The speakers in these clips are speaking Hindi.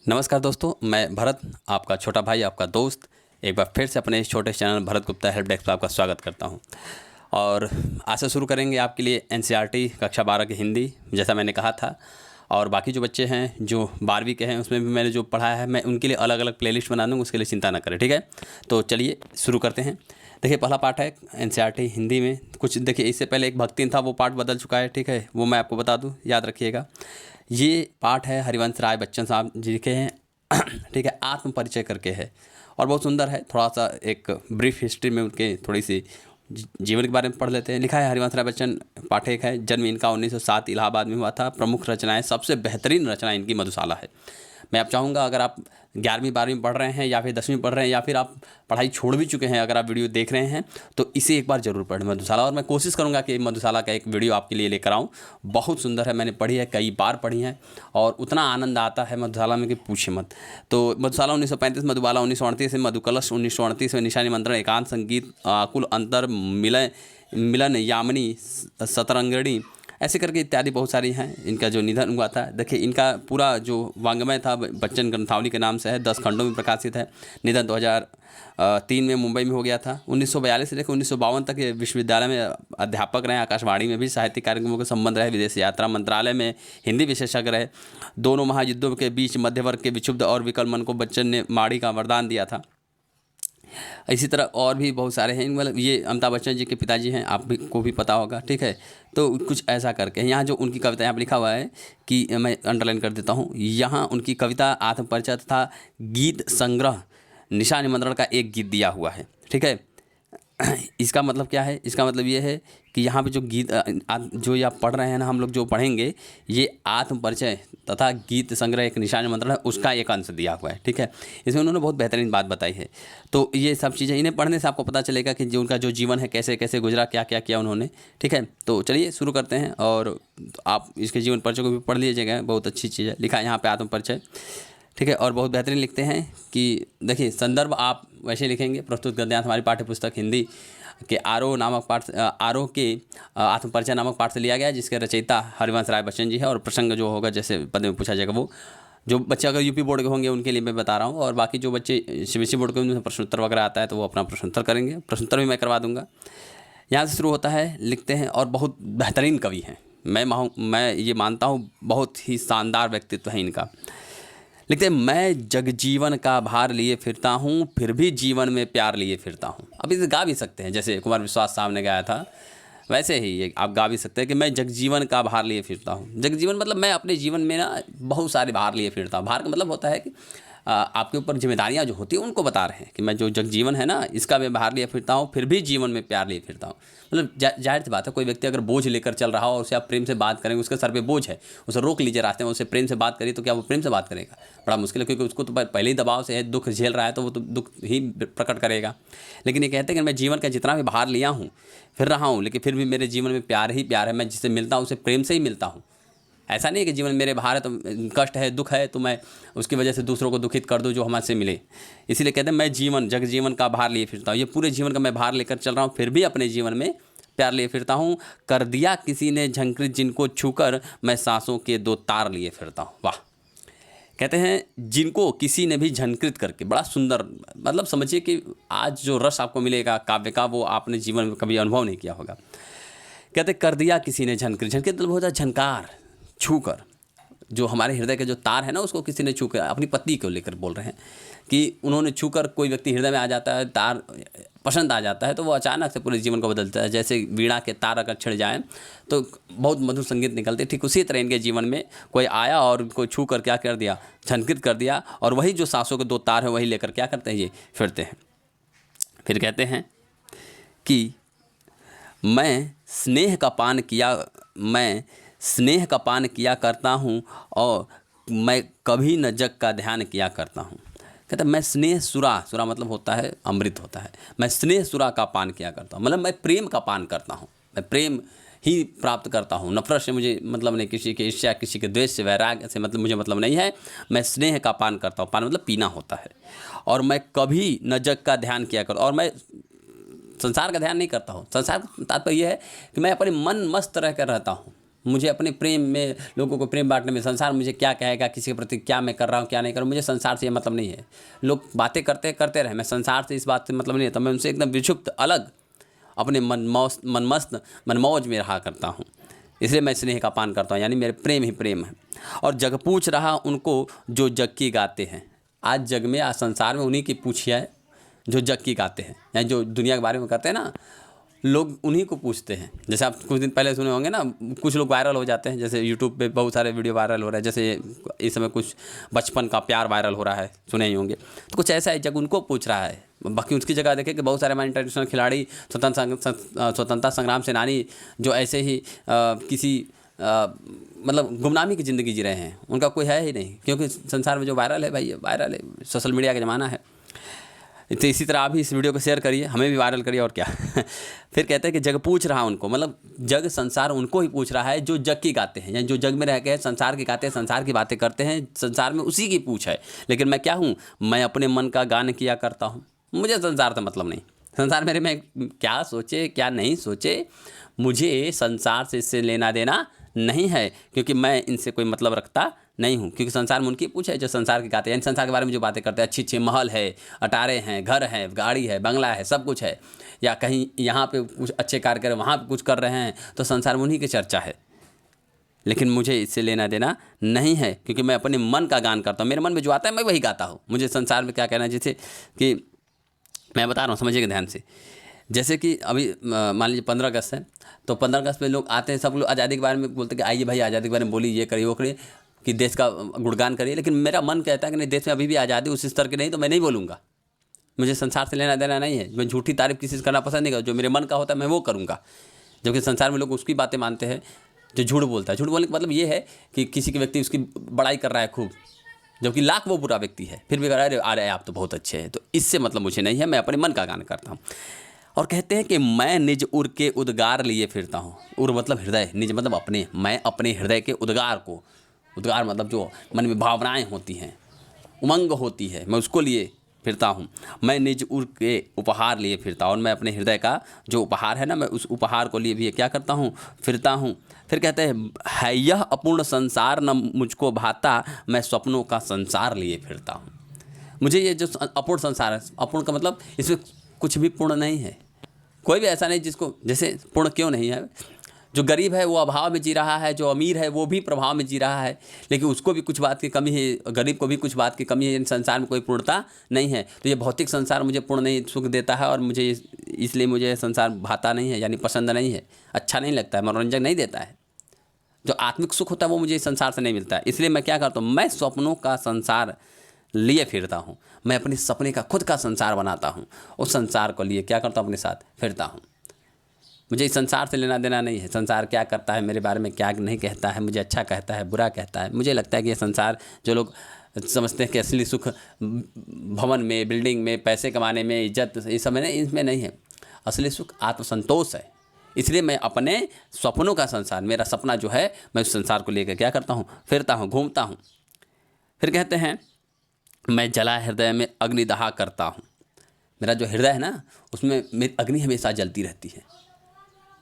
नमस्कार दोस्तों, मैं भरत, आपका छोटा भाई, आपका दोस्त, एक बार फिर से अपने इस छोटे channel Bharat Gupta help desk पर आपका स्वागत करता हूं। और आज से शुरू करेंगे आपके लिए एनसीईआरटी कक्षा 12 की हिंदी, जैसा मैंने कहा था। और बाकी जो बच्चे हैं जो 12वीं के हैं, उसमें भी मैंने जो पढ़ाया है, मैं उनके लिए अलग अलग प्लेलिस्ट बना दूँगा, उसके लिए चिंता ना करें, ठीक है। तो चलिए शुरू करते हैं। देखिए, पहला पार्ट है एनसीईआरटी हिंदी में कुछ। देखिए, इससे पहले एक भक्तिन था, वो पार्ट बदल चुका है, ठीक है, वो मैं आपको बता दूँ, याद रखिएगा। ये पाठ है हरिवंश राय बच्चन साहब जी के हैं, ठीक है, आत्म परिचय करके है और बहुत सुंदर है। थोड़ा सा एक ब्रीफ हिस्ट्री में उनके थोड़ी सी जीवन के बारे में पढ़ लेते हैं। लिखा है हरिवंश राय बच्चन पाठक है, जन्म इनका 1907 इलाहाबाद में हुआ था। प्रमुख रचनाएं, सबसे बेहतरीन रचना इनकी मधुशाला है। मैं आप चाहूँगा, अगर आप 11वीं 12वीं पढ़ रहे हैं या फिर 10वीं पढ़ रहे हैं या फिर आप पढ़ाई छोड़ भी चुके हैं, अगर आप वीडियो देख रहे हैं तो इसे एक बार ज़रूर पढ़ें, मधुशाला। और मैं कोशिश करूँगा कि मधुशाला का एक वीडियो आपके लिए लेकर आऊँ। बहुत सुंदर है, मैंने पढ़ी है, कई बार पढ़ी है और उतना आनंद आता है मधुशाला में कि पूछे मत। तो मधुशाला 1935, मधुबाला 1938 में, मधुकलश 1938 में, निशा निमंत्रण, एकांत संगीत, आकुल अंतर, मिलन, यामिनी, सतरंगिणी, ऐसे करके इत्यादि बहुत सारी हैं। इनका जो निधन हुआ था, देखिए इनका पूरा जो वांग्मय था बच्चन ग्रंथावली के नाम से है, 10 खंडों में प्रकाशित है। निधन 2003 में मुंबई में हो गया था। 1942 से लेकर 1952 तक ये विश्वविद्यालय में अध्यापक रहे। आकाशवाणी में भी साहित्यिक कार्यक्रमों के संबंध रहे। विदेश यात्रा, मंत्रालय में हिंदी विशेषज्ञ रहे। दोनों महायुद्धों के बीच मध्य वर्ग के विक्षुब्ध और विकल मन को बच्चन ने माड़ी का वरदान दिया था। इसी तरह और भी बहुत सारे हैं। मतलब ये अमिताभ बच्चन जी के पिताजी हैं, आप भी को भी पता होगा, ठीक है। तो कुछ ऐसा करके यहाँ जो उनकी कविता यहाँ पर लिखा हुआ है कि मैं अंडरलाइन कर देता हूँ। यहाँ उनकी कविता आत्मपरिचय तथा गीत संग्रह निशा निमंत्रण का एक गीत दिया हुआ है, ठीक है। इसका मतलब क्या है? इसका मतलब ये है कि यहाँ पे जो गीत जो ये आप पढ़ रहे हैं ना, हम लोग जो पढ़ेंगे, ये आत्मपरिचय तथा गीत संग्रह एक निशा निमंत्रण है, उसका एक अंश दिया हुआ है, ठीक है। इसमें उन्होंने बहुत बेहतरीन बात बताई है। तो ये सब चीज़ें इन्हें पढ़ने से आपको पता चलेगा कि जो उनका जो जीवन है, कैसे कैसे गुजरा, क्या क्या किया उन्होंने, ठीक है। तो चलिए शुरू करते हैं और आप इसके जीवन परिचय को भी पढ़ लीजिएगा, बहुत अच्छी चीज़ है। लिखा है यहाँ पर आत्मपरिचय, ठीक है। और बहुत बेहतरीन लिखते हैं कि देखिए, संदर्भ आप वैसे लिखेंगे। प्रस्तुत गद्यांश हमारी पाठ्यपुस्तक हिंदी के आरोह नामक पाठ, आरोह के आत्मपरिचय नामक पाठ से लिया गया है, जिसके रचयिता हरिवंश राय बच्चन जी है। और प्रसंग जो होगा, जैसे पद में पूछा जाएगा, वो जो बच्चे अगर यूपी बोर्ड के होंगे उनके लिए मैं बता रहा हूँ, और बाकी जो बच्चे सीबीएसई बोर्ड के उनमें प्रश्नोत्तर वगैरह आता है तो वो अपना प्रश्नोत्तर करेंगे। प्रश्नोत्तर भी मैं करवा दूँगा। यहाँ से शुरू होता है, लिखते हैं, और बहुत बेहतरीन कवि हैं। मैं ये मानता हूँ, बहुत ही शानदार व्यक्तित्व है इनका। लिखते हैं, मैं जगजीवन का भार लिए फिरता हूँ, फिर भी जीवन में प्यार लिए फिरता हूँ। अब इसे गा भी सकते हैं, जैसे कुमार विश्वास साहब ने गाया था, वैसे ही ये आप गा भी सकते हैं कि मैं जगजीवन का भार लिए फिरता हूँ। जगजीवन मतलब मैं अपने जीवन में ना बहुत सारे भार लिए फिरता हूँ। भार का मतलब होता है कि आपके ऊपर जिम्मेदारियाँ जो होती हैं उनको बता रहे हैं कि मैं जो जगजीवन है ना, इसका मैं भार लिए फिरता हूँ, फिर भी जीवन में प्यार लिए फिरता हूँ। मतलब जाहिर सी बात है, कोई व्यक्ति अगर बोझ लेकर चल रहा हो और उसे आप प्रेम से बात करेंगे, उसके सर पे बोझ है, उसे रोक लीजिए रास्ते में, उससे प्रेम से बात करिए, तो क्या वो प्रेम से बात करेगा? बड़ा मुश्किल है, क्योंकि उसको तो पहले ही दबाव से है, दुख झेल रहा है, तो वो तो दुख ही प्रकट करेगा। लेकिन ये कहते हैं कि मैं जीवन का जितना भी भार लिया हूँ, फिर रहा हूँ, लेकिन फिर भी मेरे जीवन में प्यार ही प्यार है। मैं जिससे मिलता हूँ उसे प्रेम से ही मिलता हूँ। ऐसा नहीं है कि जीवन मेरे भार है, तो कष्ट है, दुख है, तो मैं उसकी वजह से दूसरों को दुखित कर दूं जो हमारे मिले। इसीलिए कहते हैं, मैं जगजीवन का भार लिए फिरता हूँ। ये पूरे जीवन का मैं भार लेकर चल रहा हूँ, फिर भी अपने जीवन में प्यार लिए फिरता हूँ। कर दिया किसी ने झंकृत जिनको छूकर, मैं सांसों के 2 तार लिए फिरता हूँ। वाह! कहते हैं, जिनको किसी ने भी झंकृत करके, बड़ा सुंदर, मतलब समझिए कि आज जो रस आपको मिलेगा काव्य का, वो आपने जीवन में कभी अनुभव नहीं किया होगा। कहते, कर दिया किसी ने झंकृत मतलब होता है झनकार, छूकर। जो हमारे हृदय के जो तार है ना, उसको किसी ने छूकर, अपनी पत्नी को लेकर बोल रहे हैं कि उन्होंने छूकर, कोई व्यक्ति हृदय में आ जाता है, तार पसंद आ जाता है, तो वो अचानक से पूरे जीवन को बदलता है। जैसे वीणा के तार अगर छिड़ जाएं तो बहुत मधुर संगीत निकलते, ठीक उसी तरह इनके जीवन में कोई आया और उनको छू कर क्या कर दिया, झनकृत कर दिया, और वही जो सांसों के 2 तार हैं वही लेकर क्या करते हैं, ये फिरते हैं। फिर कहते हैं कि मैं स्नेह का पान किया करता हूँ, और मैं कभी न जग का ध्यान किया करता हूँ। कहता है, मैं स्नेह सुरा मतलब होता है अमृत होता है, मैं स्नेह सुरा का पान किया करता हूँ, मतलब मैं प्रेम का पान करता हूँ, मैं प्रेम ही प्राप्त करता हूँ। नफरत से मुझे मतलब नहीं, किसी के ईर्ष्या, किसी के द्वेष से, वैराग्य से मतलब मुझे मतलब नहीं है। मैं स्नेह का पान करता हूँ, पान मतलब पीना होता है। और मैं कभी न जग का ध्यान किया करता हूँ, और मैं संसार का ध्यान नहीं करता हूँ। संसार का तात्पर्य यह है कि मैं अपने मन मस्त रह कर रहता हूँ। मुझे अपने प्रेम में, लोगों को प्रेम बांटने में, संसार मुझे क्या कहेगा, किसी के प्रति क्या मैं कर रहा हूँ क्या नहीं कर रहा हूँ, मुझे संसार से ये मतलब नहीं है। लोग बातें करते करते रहे, मैं संसार से इस बात से मतलब नहीं है, तो मैं उनसे एकदम विक्षुप्त अलग अपने मनमस्त मनमौज में रहा करता हूँ। इसलिए मैं स्नेह का पान करता हूँ, यानी मेरे प्रेम ही प्रेम है। और जग पूछ रहा उनको जो जग की गाते हैं। आज जग में, आज संसार में उन्हीं की पूछिया है जो जग की गाते हैं, यानी जो दुनिया के बारे में करते हैं ना, लोग उन्हीं को पूछते हैं। जैसे आप कुछ दिन पहले सुने होंगे ना, कुछ लोग वायरल हो जाते हैं, जैसे यूट्यूब पे बहुत सारे वीडियो वायरल हो रहे हैं, जैसे इस समय कुछ बचपन का प्यार वायरल हो रहा है, सुने ही होंगे। तो कुछ ऐसा है, जग उनको पूछ रहा है। बाकी उसकी जगह देखें कि बहुत सारे हमारे इंटरनेशनल खिलाड़ी, स्वतंत्रता संग्राम सेनानी जो ऐसे ही किसी मतलब गुमनामी की ज़िंदगी जी रहे हैं, उनका कोई है ही नहीं, क्योंकि संसार में जो वायरल है भाई, वायरल है, सोशल मीडिया का ज़माना है। तो इसी तरह आप भी इस वीडियो को शेयर करिए, हमें भी वायरल करिए, और क्या। फिर कहते हैं कि जग पूछ रहा उनको, मतलब जग संसार उनको ही पूछ रहा है जो जग की गाते हैं, यानी जो जग में रह के संसार की गाते हैं, संसार की बातें करते हैं, संसार में उसी की पूछ है। लेकिन मैं क्या हूँ, मैं अपने मन का गान किया करता हूँ, मुझे संसार से मतलब नहीं। संसार मेरे में क्या सोचे क्या नहीं सोचे, मुझे संसार से इससे लेना देना नहीं है, क्योंकि मैं इनसे कोई मतलब रखता नहीं हूँ। क्योंकि संसार में उनकी पूछ है जो संसार की गाते हैं, यानी संसार के बारे में जो बातें करते हैं, अच्छी अच्छी महल है, अटारे हैं, घर हैं, गाड़ी है, बंगला है, सब कुछ है, या कहीं यहाँ पे कुछ अच्छे कार्य करें, वहाँ पे कुछ कर रहे हैं, तो संसार में उन्हीं की चर्चा है। लेकिन मुझे इससे लेना देना नहीं है, क्योंकि मैं अपने मन का गान करता हूँ, मेरे मन में जो आता है मैं वही गाता हूँ। मुझे संसार में क्या कहना है, जैसे कि मैं बता रहा हूँ, समझिएगा ध्यान से। जैसे कि अभी मान लीजिए 15 अगस्त है, तो 15 अगस्त पे लोग आते हैं, सब लोग आज़ादी के बारे में बोलते हैं कि आइए भाई आज़ादी के बारे में बोलिए, ये करिए वो करिए, कि देश का गुणगान करिए। लेकिन मेरा मन कहता है कि नहीं, देश में अभी भी आज़ादी उस स्तर की नहीं, तो मैं नहीं बोलूँगा। मुझे संसार से लेना देना नहीं है, मैं झूठी तारीफ किसी से करना पसंद नहीं करता। जो मेरे मन का होता है मैं वो करूँगा। जबकि संसार में लोग उसकी बातें मानते हैं जो झूठ बोलता है। झूठ बोलने का मतलब ये है कि किसी के व्यक्ति उसकी बड़ाई कर रहा है खूब, जबकि लाख वो बुरा व्यक्ति है, फिर भी कह रहा है अरे आप तो बहुत अच्छे हैं। तो इससे मतलब मुझे नहीं है, मैं अपने मन का गान करता हूँ। और कहते हैं कि मैं निज उर के उद्गार लिए फिरता हूँ। उर मतलब हृदय, निज मतलब अपने, मैं अपने हृदय के उद्गार को, उद्गार मतलब जो मन में भावनाएं होती हैं, उमंग होती है, मैं उसको लिए फिरता हूँ। मैं निज उर के उपहार लिए फिरता हूँ, और मैं अपने हृदय का जो उपहार है ना, मैं उस उपहार को लिए भी क्या करता हूँ, फिरता हूँ। फिर कहते हैं, है यह अपूर्ण संसार न मुझको भाता, मैं स्वप्नों का संसार लिए फिरता हूँ। मुझे ये जो अपूर्ण संसार है, अपूर्ण का मतलब इसमें कुछ भी पूर्ण नहीं है, कोई भी ऐसा नहीं जिसको, जैसे पूर्ण क्यों नहीं है, जो गरीब है वो अभाव में जी रहा है, जो अमीर है वो भी प्रभाव में जी रहा है, लेकिन उसको भी कुछ बात की कमी है, गरीब को भी कुछ बात की कमी है, इन संसार में कोई पूर्णता नहीं है। तो ये भौतिक संसार मुझे पूर्ण नहीं सुख देता है, और मुझे इसलिए मुझे संसार भाता नहीं है, यानी पसंद नहीं है, अच्छा नहीं लगता है, मनोरंजन नहीं देता है। जो आत्मिक सुख होता है वो मुझे इस संसार से नहीं मिलता है। इसलिए मैं क्या करता हूँ, मैं स्वप्नों का संसार लिए फिरता हूँ। मैं अपने सपने का खुद का संसार बनाता हूँ, उस संसार को लिए क्या करता हूँ, अपने साथ फिरता हूँ। मुझे इस संसार से लेना देना नहीं है। संसार क्या करता है मेरे बारे में, क्या नहीं कहता है, मुझे अच्छा कहता है, बुरा कहता है। मुझे लगता है कि ये संसार, जो लोग समझते हैं कि असली सुख भवन में, बिल्डिंग में, पैसे कमाने में, इज्जत, ये सब में, इसमें नहीं है। असली सुख आत्मसंतोष है। इसलिए मैं अपने सपनों का संसार, मेरा सपना जो है, मैं उस संसार को लेकर क्या करता हूँ, फिरता हूँ, घूमता हूँ। फिर कहते हैं, मैं जला हृदय में अग्निदाह करता हूँ। मेरा जो हृदय है ना, उसमें मेरी अग्नि हमेशा जलती रहती है,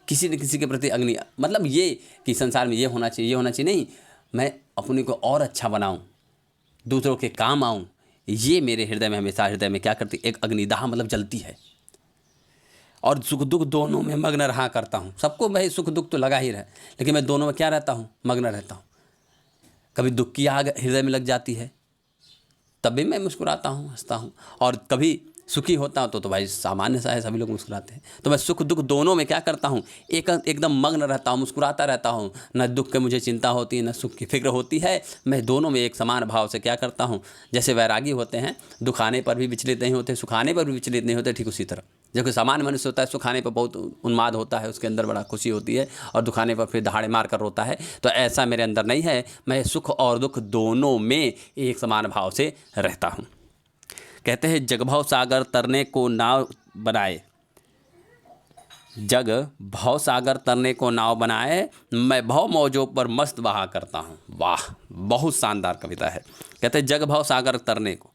किसी न किसी के प्रति अग्नि। मतलब ये कि संसार में ये होना चाहिए, ये होना चाहिए नहीं, मैं अपने को और अच्छा बनाऊं, दूसरों के काम आऊं, ये मेरे हृदय में हमेशा, हृदय में क्या करती, एक अग्निदाह मतलब जलती है। और सुख दुख दोनों में मग्न रहा करता हूँ। सबको भाई सुख दुख तो लगा ही रहा, लेकिन मैं दोनों में क्या रहता हूँ, मग्न रहता हूँ। कभी दुख की आग हृदय में लग जाती है, तब भी मैं मुस्कुराता हूँ, हंसता हूँ। और कभी सुखी होता हूँ तो भाई सामान्य सा है, सभी लोग मुस्कुराते हैं। तो मैं सुख दुख दोनों में क्या करता हूँ, एकदम मग्न रहता हूँ, मुस्कुराता रहता हूँ। न दुख की मुझे चिंता होती है, न सुख की फिक्र होती है। मैं दोनों में एक समान भाव से क्या करता हूँ। जैसे वैरागी होते हैं, दुख आने पर भी विचलित नहीं होते, सुख आने पर भी विचलित नहीं होते, ठीक उसी तरह जो कि सामान्य मनुष्य होता है, सुख आने पर बहुत उन्माद होता है, उसके अंदर बड़ा खुशी होती है, और दुख आने पर फिर दहाड़े मार कर रोता है। तो ऐसा मेरे अंदर नहीं है। मैं सुख और दुख दोनों में एक समान भाव से रहता हूँ। कहते हैं, जग भव सागर तरने को नाव बनाए, जग भव सागर तरने को नाव बनाए, मैं भव मौजों पर मस्त बहा करता हूँ। वाह, बहुत शानदार कविता है। कहते हैं, जग भव सागर तरने को,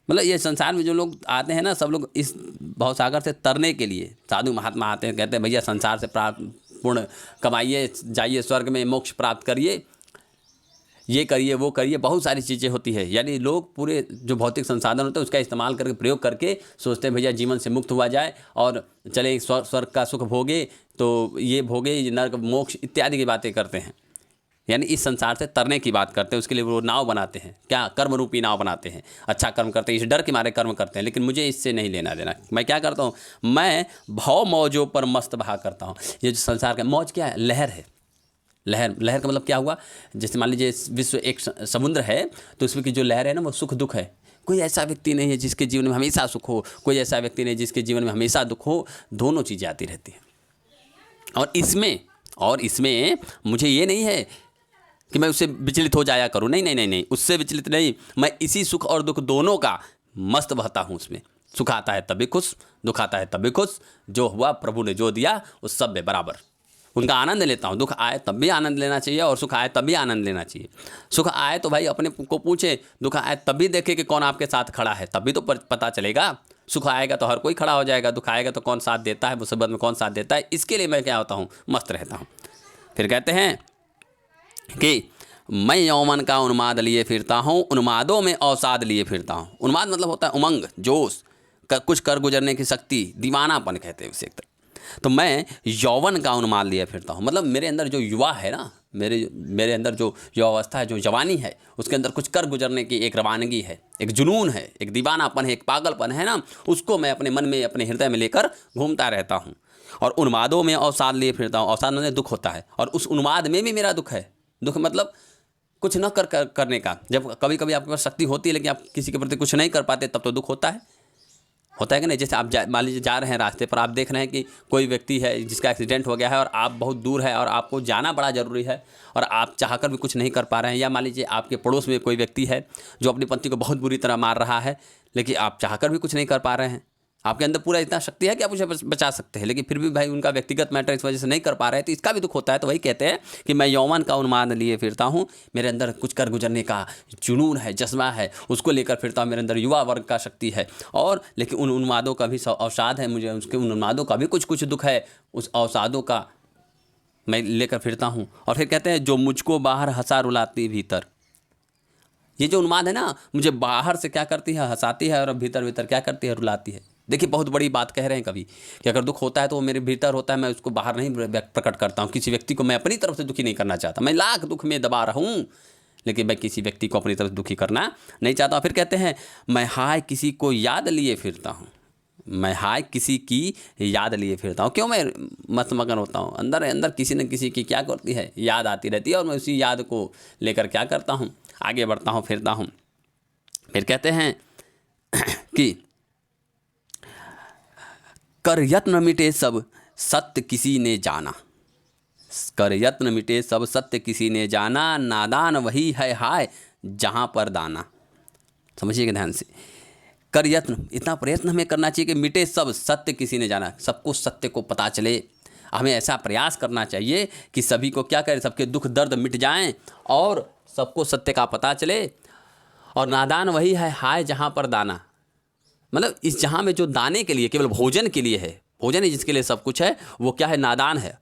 मतलब ये संसार में जो लोग आते हैं ना, सब लोग इस भव सागर से तरने के लिए, साधु महात्मा आते हैं, कहते हैं भैया संसार से पूर्ण कमाइए, जाइए स्वर्ग में, मोक्ष प्राप्त करिए, ये करिए वो करिए, बहुत सारी चीज़ें होती है। यानी लोग पूरे जो भौतिक संसाधन होते हैं उसका इस्तेमाल करके, प्रयोग करके सोचते हैं भैया जीवन से मुक्त हुआ जाए और चले स्वर्ग का सुख भोगे, तो ये भोगे, ये नरक मोक्ष इत्यादि की बातें करते हैं। यानी इस संसार से तरने की बात करते हैं, उसके लिए वो नाव बनाते हैं, क्या कर्म रूपी नाव बनाते हैं, अच्छा कर्म करते हैं, इस डर के मारे कर्म करते हैं। लेकिन मुझे इससे नहीं लेना देना। मैं क्या करता हूँ, मैं भव मौजों पर मस्त बहा करता हूँ। ये जो संसार का मौज क्या है, लहर है। लहर का मतलब क्या हुआ, जैसे मान लीजिए विश्व एक समुद्र है, तो उसमें की जो लहर है ना, वो सुख दुख है। कोई ऐसा व्यक्ति नहीं है जिसके जीवन में हमेशा सुख हो, कोई ऐसा व्यक्ति नहीं जिसके जीवन में हमेशा दुख हो, दोनों चीज़ें आती रहती हैं। और इसमें मुझे ये नहीं है कि मैं उससे विचलित हो जाया करूँ, नहीं, उससे विचलित नहीं, मैं इसी सुख और दुख दोनों का मस्त बहता हूँ उसमें। सुख आता है तब भी खुश, दुख आता है तब भी खुश, जो हुआ प्रभु ने जो दिया उस सब में बराबर उनका आनंद लेता हूँ। दुख आए तब भी आनंद लेना चाहिए और सुख आए तब भी आनंद लेना चाहिए। सुख आए तो भाई अपने को पूछे, दुख आए तब भी देखे कि कौन आपके साथ खड़ा है, तब भी तो पता चलेगा। सुख आएगा तो हर कोई खड़ा हो जाएगा, दुख आएगा तो कौन साथ देता है, मुसीबत में कौन साथ देता है। इसके लिए मैं क्या होता हूँ, मस्त रहता हूँ। फिर कहते हैं कि मैं यौवन का उन्माद लिए फिरता हूँ, उन्मादों में अवसाद लिए फिरता हूँ। उन्माद मतलब होता है उमंग, जोश, कुछ कर गुजरने की शक्ति, दीवानापन कहते हैं उसे एक तरह। तो मैं यौवन का उन्माद लिए फिरता हूँ, मतलब मेरे अंदर जो युवा है ना, मेरे अंदर जो युवावस्था है, जो जवानी है, उसके अंदर कुछ कर गुजरने की एक रवानगी है, एक जुनून है, एक दीवानापन है, एक पागलपन है ना, उसको मैं अपने मन में, अपने हृदय में लेकर घूमता रहता हूँ। और उन्मादों में अवसाद लिए फिरता हूँ। अवसाद मतलब दुख होता है, और उस उन्माद में भी मेरा दुख है। दुख मतलब कुछ न करने का। जब कभी कभी आपके पास शक्ति होती है लेकिन आप किसी के प्रति कुछ नहीं कर पाते, तब तो दुख होता है कि नहीं। जैसे आप मान लीजिए जा रहे हैं रास्ते पर, आप देख रहे हैं कि कोई व्यक्ति है जिसका एक्सीडेंट हो गया है और आप बहुत दूर है और आपको जाना बड़ा ज़रूरी है और आप चाहकर भी कुछ नहीं कर पा रहे हैं। या मान लीजिए आपके पड़ोस में कोई व्यक्ति है जो अपनी पत्नी को बहुत बुरी तरह मार रहा है, लेकिन आप चाहकर भी कुछ नहीं कर पा रहे हैं। आपके अंदर पूरा इतना शक्ति है कि आप उसे बचा सकते हैं, लेकिन फिर भी भाई उनका व्यक्तिगत मैटर इस वजह से नहीं कर पा रहे हैं, तो इसका भी दुख होता है। तो वही कहते हैं कि मैं यौवन का उन्माद लिए फिरता हूँ, मेरे अंदर कुछ कर गुजरने का जुनून है, जज्बा है, उसको लेकर फिरता हूँ। मेरे अंदर युवा वर्ग का शक्ति है, और लेकिन उन उन्मादों का भी अवसाद है, मुझे उसके उन उन्मादों का भी कुछ दुख है, उस अवसादों का मैं लेकर फिरता हूँ। और फिर कहते हैं जो मुझको बाहर हंसा रुलाती भीतर। ये जो उन्माद है ना, मुझे बाहर से क्या करती है, हंसाती है, और भीतर भीतर क्या करती है, रुलाती है। देखिए बहुत बड़ी बात कह रहे हैं कभी कि अगर दुख होता है तो वो मेरे भीतर होता है, मैं उसको बाहर नहीं प्रकट करता हूँ। किसी व्यक्ति को मैं अपनी तरफ से दुखी नहीं करना चाहता, मैं लाख दुख में दबा रहा हूँ, लेकिन मैं किसी व्यक्ति को अपनी तरफ दुखी करना नहीं चाहता। फिर कहते हैं मैं हाय किसी को याद लिए फिरता हूँ, मैं हाय किसी की याद लिए फिरता हूँ। क्यों मैं मस्त मगन होता हूँ, अंदर किसी न किसी की क्या करती है, याद आती रहती है, और मैं उसी याद को लेकर क्या करता हूँ, आगे बढ़ता हूँ, फिरता हूँ। फिर कहते हैं कि कर यत्न मिटे सब सत्य किसी ने जाना, कर यत्न मिटे सब सत्य किसी ने जाना, नादान वही है हाय जहाँ पर दाना। समझिएगा ध्यान से, कर यत्न, इतना प्रयत्न हमें करना चाहिए कि मिटे सब सत्य किसी ने जाना, सबको सत्य को पता चले। हमें ऐसा प्रयास करना चाहिए कि सभी को क्या करें, सबके दुख दर्द मिट जाएं और सबको सत्य का पता चले। और नादान वही है हाय जहाँ पर दाना, मतलब इस जहाँ में जो दाने के लिए, केवल भोजन के लिए है, भोजन ही जिसके लिए सब कुछ है, वो क्या है, नादान है,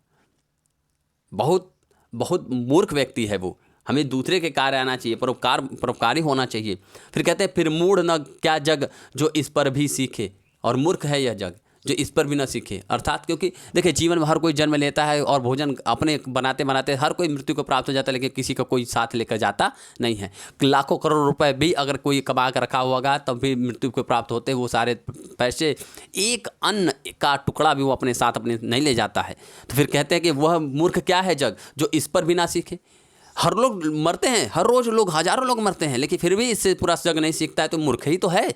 बहुत बहुत मूर्ख व्यक्ति है वो। हमें दूसरे के कार्य आना चाहिए, परोपकारी होना चाहिए। फिर कहते हैं फिर मूढ़ न क्या जग जो इस पर भी सीखे, और मूर्ख है यह जग जो इस पर भी न सीखे। अर्थात क्योंकि देखिए जीवन में हर कोई जन्म लेता है और भोजन अपने बनाते बनाते हर कोई मृत्यु को प्राप्त हो जाता है, लेकिन किसी का कोई साथ लेकर जाता नहीं है। लाखों करोड़ रुपए भी अगर कोई कमा कर रखा होगा तब भी मृत्यु को प्राप्त होते, वो सारे पैसे, एक अन्न का टुकड़ा भी वो अपने साथ अपने नहीं ले जाता है। तो फिर कहते हैं कि वह मूर्ख क्या है जग जो इस पर भी ना सीखे। हर लोग मरते हैं, हर रोज लोग, हजारों लोग मरते हैं, लेकिन फिर भी इससे पूरा जग नहीं सीखता है, तो मूर्ख ही तो है।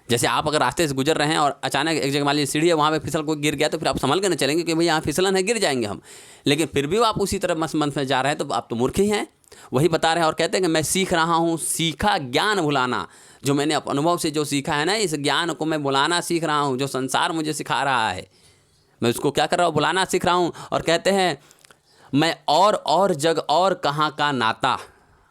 जैसे आप अगर रास्ते से गुजर रहे हैं और अचानक एक जगह मान लीजिए सीढ़ी है, वहाँ पे फिसल को गिर गया, तो फिर आप संभल के न चलेंगे कि भाई यहाँ फिसलन है, गिर जाएंगे हम, लेकिन फिर भी आप उसी तरह मस्त में जा रहे हैं, तो आप तो मूर्ख ही हैं। वही बता रहे हैं और कहते हैं कि मैं सीख रहा हूँ सीखा ज्ञान भुलाना, जो मैंने अनुभव से जो सीखा है ना, इस ज्ञान को मैं भुलाना सीख रहा हूँ, जो संसार मुझे सिखा रहा है, मैं उसको क्या कर रहा हूँ, भुलाना सीख रहा हूँ। और कहते हैं मैं और जग और कहाँ का नाता,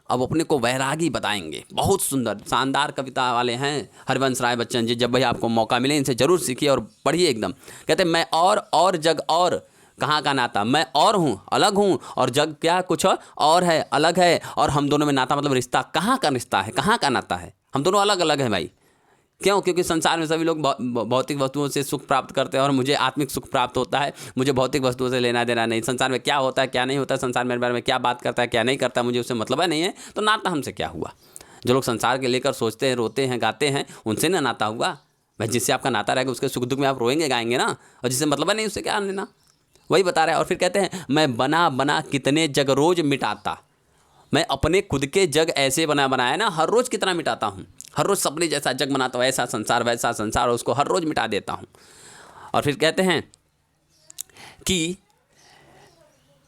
अब अपने को वैरागी बताएंगे। बहुत सुंदर शानदार कविता वाले हैं हरिवंश राय बच्चन जी, जब भाई आपको मौका मिले इनसे ज़रूर सीखिए और पढ़िए एकदम। कहते हैं मैं और जग और कहाँ का नाता, मैं और हूँ, अलग हूँ, और जग क्या कुछ और है, अलग है, और हम दोनों में नाता मतलब रिश्ता, कहाँ का रिश्ता है, कहाँ का नाता है, हम दोनों अलग अलग हैं भाई। क्यों? क्योंकि संसार में सभी लोग भौतिक वस्तुओं से सुख प्राप्त करते हैं और मुझे आत्मिक सुख प्राप्त होता है। मुझे भौतिक वस्तुओं से लेना देना नहीं। संसार में क्या होता है क्या नहीं होता, संसार मेरे बारे में क्या बात करता है क्या नहीं करता, मुझे उससे मतलब नहीं है, तो नाता हमसे क्या हुआ। जो लोग संसार के लेकर सोचते हैं, रोते हैं, गाते हैं, उनसे ना नाता हुआ भाई। जिससे आपका नाता रहेगा उसके सुख दुख में आप रोएंगे गाएंगे ना, और जिससे मतलब नहीं उससे क्या लेना, वही बता रहा है। और फिर कहते हैं मैं बना बना कितने जग रोज मिटाता, मैं अपने खुद के जग ऐसे बनाया ना, हर रोज़ कितना मिटाता हूँ, हर रोज़ सपने जैसा जग बनाता हूँ, ऐसा संसार वैसा संसार, उसको हर रोज़ मिटा देता हूँ। और फिर कहते हैं कि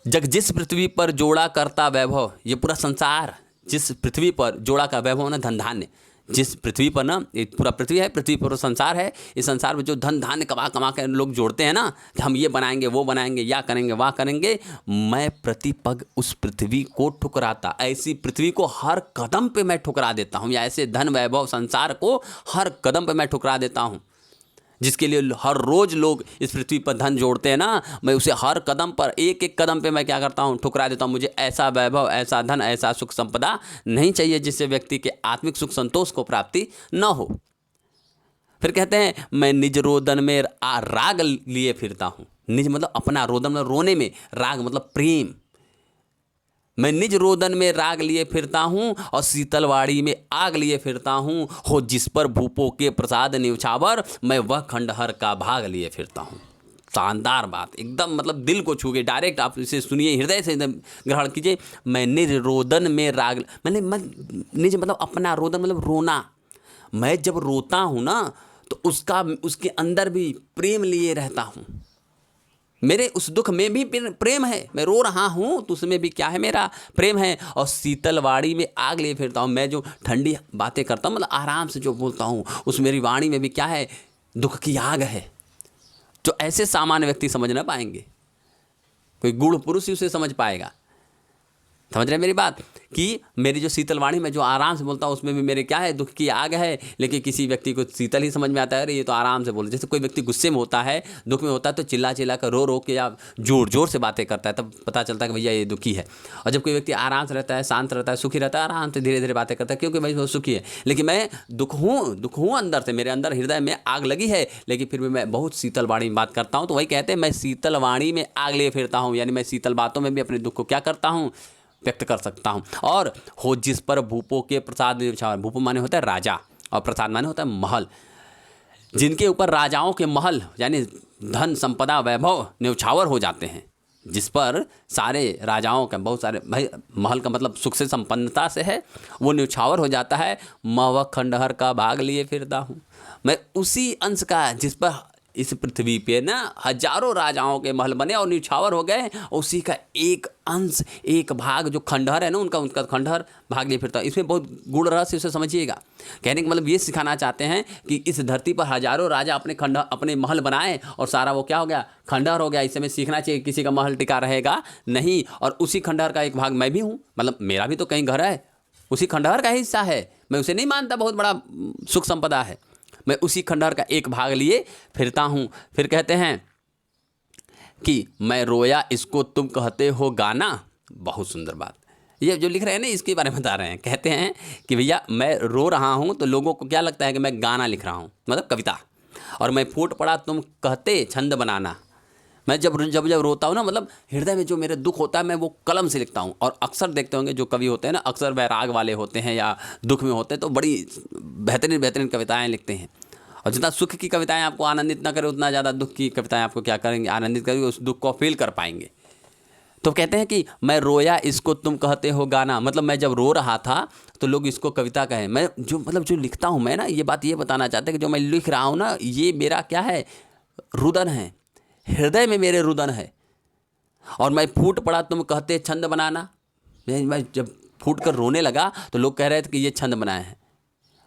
जग जिस पृथ्वी पर जोड़ा करता वैभव, ये पूरा संसार जिस पृथ्वी पर जोड़ा का वैभव ना, धन धान्य, जिस पृथ्वी पर ना, ये पूरा पृथ्वी है, पृथ्वी पर संसार है, इस संसार में जो धन धान्य कमा कमा कर लोग जोड़ते हैं ना, कि हम ये बनाएंगे वो बनाएंगे, या करेंगे वाह करेंगे, मैं प्रतिपग उस पृथ्वी को ठुकराता, ऐसी पृथ्वी को हर कदम पे मैं ठुकरा देता हूँ, या ऐसे धन वैभव संसार को हर कदम पे मैं ठुकरा देता हूँ। जिसके लिए हर रोज़ लोग इस पृथ्वी पर धन जोड़ते हैं ना, मैं उसे हर कदम पर, एक एक कदम पे मैं क्या करता हूँ, ठुकरा देता हूँ। मुझे ऐसा वैभव, ऐसा धन, ऐसा सुख संपदा नहीं चाहिए जिससे व्यक्ति के आत्मिक सुख संतोष को प्राप्ति न हो। फिर कहते हैं मैं निज रोदन में राग लिए फिरता हूँ। निज मतलब अपना, रोदन में रोने में, राग मतलब प्रेम। मैं निज रोदन में राग लिए फिरता हूँ और शीतलवाड़ी में आग लिए फिरता हूँ, हो जिस पर भूपों के प्रसाद न्यौछावर, मैं वह खंडहर का भाग लिए फिरता हूँ। शानदार बात, एकदम मतलब दिल को छू गई, डायरेक्ट आप इसे सुनिए, हृदय से एकदम ग्रहण कीजिए। मैं निज रोदन में राग, मैंने निज मतलब अपना, रोदन मतलब रोना। मैं जब रोता हूँ ना तो उसके अंदर भी प्रेम लिए रहता हूँ। मेरे उस दुख में भी प्रेम है, मैं रो रहा हूँ तो उसमें भी क्या है, मेरा प्रेम है। और शीतलवाड़ी में आग लिए फिरता हूँ, मैं जो ठंडी बातें करता हूँ, मतलब आराम से जो बोलता हूँ, उस मेरी वाणी में भी क्या है, दुख की आग है, जो ऐसे सामान्य व्यक्ति समझ ना पाएंगे। कोई गूढ़ पुरुष ही उसे समझ पाएगा। समझ रहे मेरी बात, कि मेरी जो शीतलवाणी में जो आराम से बोलता हूँ उसमें भी मेरे क्या है, दुख की आग है। लेकिन किसी व्यक्ति को शीतल ही समझ में आता है, अरे ये तो आराम से बोले। जैसे कोई व्यक्ति गुस्से में होता है, दुख में होता है, तो चिल्ला चिल्ला कर, रो रो के या जोर जोर से बातें करता है, तब पता चलता है कि भैया ये दुखी है। और जब कोई व्यक्ति आराम से रहता है, शांत रहता है, सुखी रहता है, आराम से धीरे धीरे बातें करता है, क्योंकि भाई वो सुखी है। लेकिन मैं दुख हूँ अंदर से, मेरे अंदर हृदय में आग लगी है, लेकिन फिर भी मैं बहुत शीतल वाणी में बात करता हूँ। तो वही कहते हैं मैं शीतल वाणी में आग लिए फिरता हूँ, यानी मैं शीतल बातों में भी अपने दुख को क्या करता हूँ, व्यक्त कर सकता हूँ। और हो जिस पर भूपों के प्रसाद न्यौछावर, भूपों माने होता है राजा और प्रसाद माने होता है महल, जिनके ऊपर राजाओं के महल यानी धन संपदा वैभव न्यौछावर हो जाते हैं, जिस पर सारे राजाओं का बहुत सारे, भाई महल का मतलब सुख से संपन्नता से है, वो न्यौछावर हो जाता है। मैं वह खंडहर का भाग लिए फिरता हूँ, मैं उसी अंश का जिस पर इस पृथ्वी पे ना हजारों राजाओं के महल बने और न्यौछावर हो गए, उसी का एक अंश, एक भाग जो खंडहर है ना उनका खंडहर भाग लिए फिरता है। इसमें बहुत गूढ़ रहस्य उसे समझिएगा। कहने का मतलब ये सिखाना चाहते हैं कि इस धरती पर हजारों राजा अपने महल बनाए और सारा वो क्या हो गया, खंडहर हो गया। इससे हमें सीखना चाहिए किसी का महल टिका रहेगा नहीं, और उसी खंडहर का एक भाग मैं भी हूँ, मतलब मेरा भी तो कहीं घर है, उसी खंडहर का हिस्सा है, मैं उसे नहीं मानता बहुत बड़ा सुख संपदा है, मैं उसी खंडहर का एक भाग लिए फिरता हूँ। फिर कहते हैं कि मैं रोया इसको तुम कहते हो गाना। बहुत सुंदर बात, ये जो लिख रहे हैं ना इसके बारे में बता रहे हैं। कहते हैं कि भैया मैं रो रहा हूँ तो लोगों को क्या लगता है कि मैं गाना लिख रहा हूँ, मतलब कविता। और मैं फूट पड़ा तुम कहते छंद बनाना। मैं जब रोता हूँ ना, मतलब हृदय में जो मेरे दुख होता है मैं वो कलम से लिखता हूँ। और अक्सर देखते होंगे जो कवि होते हैं ना, अक्सर वैराग वाले होते हैं या दुख में होते हैं तो बड़ी बेहतरीन कविताएं लिखते हैं। और जितना सुख की कविताएं आपको आनंदित ना करें, उतना ज़्यादा दुख की कविताएं आपको क्या करेंगे, आनंदित करेंगे, उस दुख को फील कर पाएंगे। तो कहते हैं कि मैं रोया इसको तुम कहते हो गाना, मतलब मैं जब रो रहा था तो लोग इसको कविता कहें। मैं जो लिखता हूँ मैं ना, ये बात ये बताना चाहते हैं कि जो मैं लिख रहा हूँ ना, ये मेरा क्या है, रुदन है, हृदय में मेरे रुदन है। और मैं फूट पड़ा तुम कहते छंद बनाना, मैं जब फूट कर रोने लगा तो लोग कह रहे थे कि ये छंद बनाए हैं।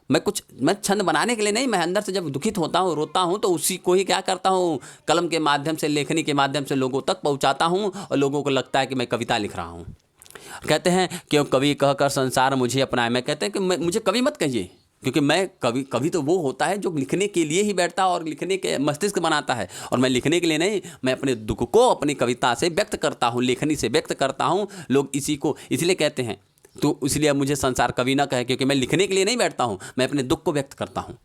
मैं छंद बनाने के लिए नहीं, मैं अंदर से जब दुखित होता हूँ, रोता हूँ, तो उसी को ही क्या करता हूँ, कलम के माध्यम से, लेखनी के माध्यम से लोगों तक पहुँचाता हूँ और लोगों को लगता है कि मैं कविता लिख रहा हूँ। कहते हैं क्यों कवि कहकर संसार मुझे अपनाए। मैं कहते हैं कि मुझे कवि मत कहिए, क्योंकि मैं कभी तो वो होता है जो लिखने के लिए ही बैठता है और लिखने के मस्तिष्क बनाता है, और मैं लिखने के लिए नहीं, मैं अपने दुख को अपनी कविता से व्यक्त करता हूँ, लेखनी से व्यक्त करता हूँ। लोग इसी को इसलिए कहते हैं, तो इसलिए अब मुझे संसार कवि ना कहे, क्योंकि मैं लिखने के लिए नहीं बैठता हूँ, मैं अपने दुख को व्यक्त करता हूँ।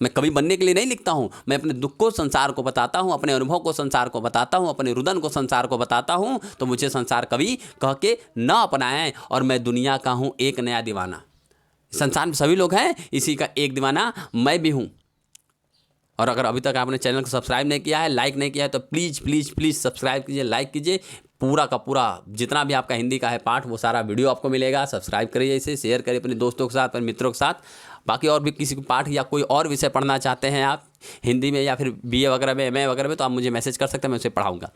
मैं कवि बनने के लिए नहीं लिखता हूँ, मैं अपने दुख को संसार को बताता हूँ, अपने अनुभव को संसार को बताता हूँ, अपने रुदन को संसार को बताता हूँ। तो मुझे संसार कवि कह के न अपनाएं, और मैं दुनिया का हूँ एक नया दीवाना। संसार में सभी लोग हैं, इसी का एक दीवाना मैं भी हूँ। और अगर अभी तक आपने चैनल को सब्सक्राइब नहीं किया है, लाइक नहीं किया है, तो प्लीज़ प्लीज़ प्लीज़ सब्सक्राइब कीजिए, लाइक कीजिए। पूरा का पूरा जितना भी आपका हिंदी का है पाठ, वो सारा वीडियो आपको मिलेगा। सब्सक्राइब करिए, इसे शेयर करिए अपने दोस्तों के साथ, अपने मित्रों के साथ। बाकी और भी किसी को पाठ या कोई और विषय पढ़ना चाहते हैं आप हिंदी में, या फिर BA वगैरह में, MA वगैरह में, तो आप मुझे मैसेज कर सकते हैं, मैं उसे पढ़ाऊँगा।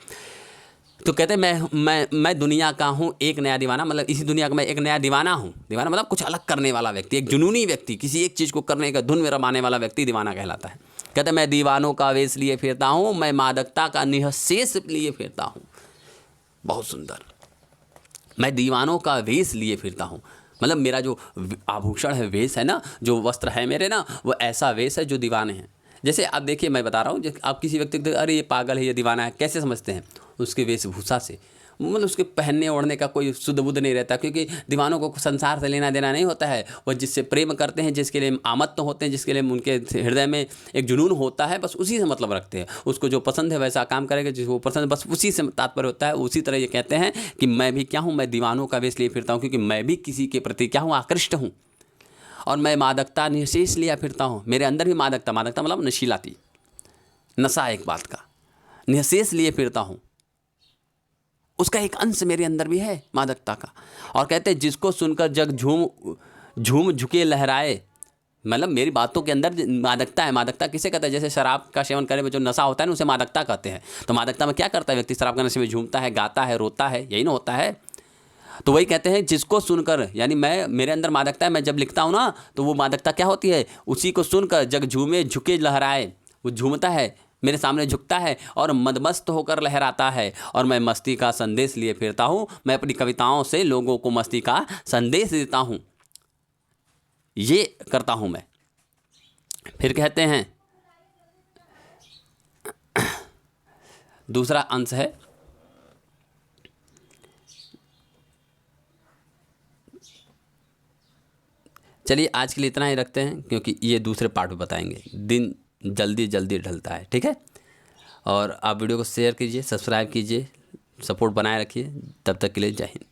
तो कहते हैं मैं दुनिया का हूँ एक नया दीवाना, मतलब इसी दुनिया का मैं एक नया दीवाना हूँ। दीवाना मतलब कुछ अलग करने वाला व्यक्ति, एक जुनूनी व्यक्ति, किसी एक चीज़ को करने का धुन में रमाने वाला व्यक्ति दीवाना कहलाता है। कहते हैं मैं दीवानों का वेश लिए फिरता हूँ, मैं मादकता का निःशेष लिए फिरता हूँ। बहुत सुंदर। मैं दीवानों का वेश लिए फिरता हूँ, मतलब मेरा जो आभूषण है, वेश है ना, जो वस्त्र है मेरे ना, वो ऐसा वेश है जो दीवाने हैं। जैसे आप देखिए, मैं बता रहा हूँ, आप किसी व्यक्ति को अरे ये पागल है, ये दीवाना है, कैसे समझते हैं? उसके वेशभूषा से, मतलब उसके पहनने ओढ़ने का कोई शुद्ध बुद्ध नहीं रहता, क्योंकि दीवानों को संसार से लेना देना नहीं होता है। वह जिससे प्रेम करते हैं, जिसके लिए आमत्त होते हैं, जिसके लिए उनके हृदय में एक जुनून होता है, बस उसी से मतलब रखते हैं। उसको जो पसंद है वैसा काम करेगा, जिसको पसंद है बस उसी से तात्पर्य होता है। उसी तरह ये कहते हैं कि मैं भी क्या हूँ, मैं दीवानों का वेश लिए फिरता हूँ, क्योंकि मैं भी किसी के प्रति क्या हूँ, आकृष्ट हूँ। और मैं मादकता निःशेष लिया फिरता हूँ, मेरे अंदर भी मादकता मतलब नशीलाती, नशा एक बात का, निःशेष लिए फिरता हूँ, उसका एक अंश मेरे अंदर भी है मादकता का। और कहते हैं जिसको सुनकर जग झूम झुके लहराए, मतलब मेरी बातों के अंदर मादकता है। मादकता किसे कहते हैं? जैसे शराब का सेवन करने में जो नशा होता है ना, उसे मादकता कहते हैं। तो मादकता में क्या करता है व्यक्ति? शराब का नशे में झूमता है, गाता है, रोता है, यही ना होता है। तो वही कहते हैं जिसको सुनकर, यानी मेरे अंदर मादकता है, मैं जब लिखता हूँ ना, तो वो मादकता क्या होती है? उसी को सुनकर जग झुके लहराए, वो झूमता है, मेरे सामने झुकता है और मदमस्त होकर लहराता है। और मैं मस्ती का संदेश लिए फिरता हूँ, मैं अपनी कविताओं से लोगों को मस्ती का संदेश देता हूँ, ये करता हूँ मैं। फिर कहते हैं दूसरा अंश है, चलिए आज के लिए इतना ही रखते हैं, क्योंकि ये दूसरे पार्ट में बताएंगे। दिन जल्दी जल्दी ढलता है, ठीक है। और आप वीडियो को शेयर कीजिए, सब्सक्राइब कीजिए, सपोर्ट बनाए रखिए। तब तक के लिए जय हिंद।